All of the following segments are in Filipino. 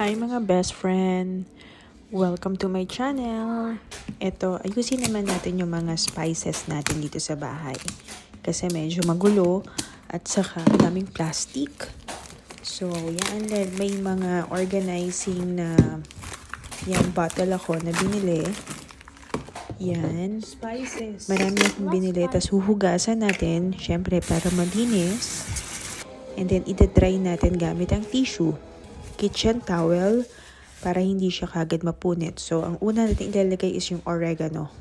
Hi mga best friend! Welcome to my channel! Ito, ayusin naman natin yung mga spices natin dito sa bahay. Kasi medyo magulo at saka daming plastic. So, yan, may mga organizing na yan, bottle ako na binili. Yan. Spices. Marami akong binili. Tapos huhugasan natin, syempre para malinis. And then, ita-dry natin gamit ang tissue. Kitchen towel para hindi siya kagad mapunit. So, ang una natin ilalagay is yung oregano.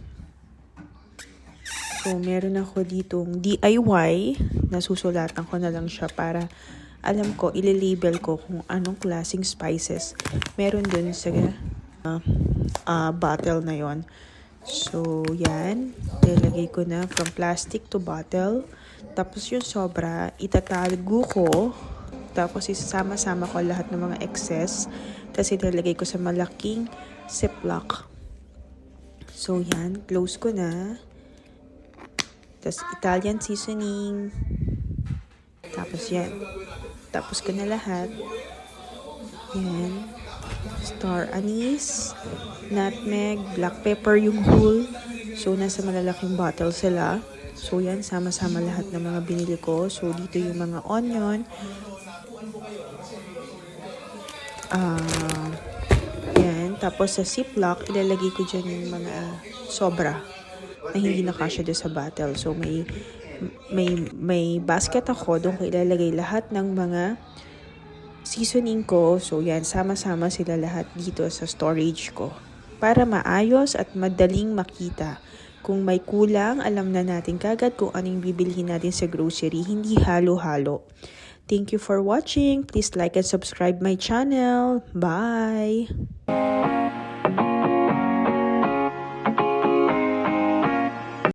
So, meron ako ditong DIY na susulatan ko na lang siya para alam ko, ililabel ko kung anong klaseng spices meron dun sa bottle na yon. So, yan. Ilalagay ko na from plastic to bottle. Tapos yung sobra, itatago ko. Tapos isasama-sama ko lahat ng mga excess. Tapos ilalagay ko sa malaking ziplock. So yan, close ko na. Tapos Italian seasoning. Tapos yan. Tapos ko na lahat. Yan. Star anise, nutmeg, black pepper yung whole. So nasa malalaking bottle sila. So yan, sama-sama lahat ng mga binili ko. So dito yung mga onion. Yan. Tapos sa ziplock, ilalagay ko dyan yung mga sobra na hindi nakasya doon sa bottle. So may basket ako. Doon ko ilalagay lahat ng mga seasoning ko. So yan, sama-sama sila lahat dito sa storage ko. Para maayos at madaling makita. Kung may kulang, alam na natin kagad kung anong bibilhin natin sa grocery. Hindi halo-halo. Thank you for watching. Please like and subscribe my channel. Bye!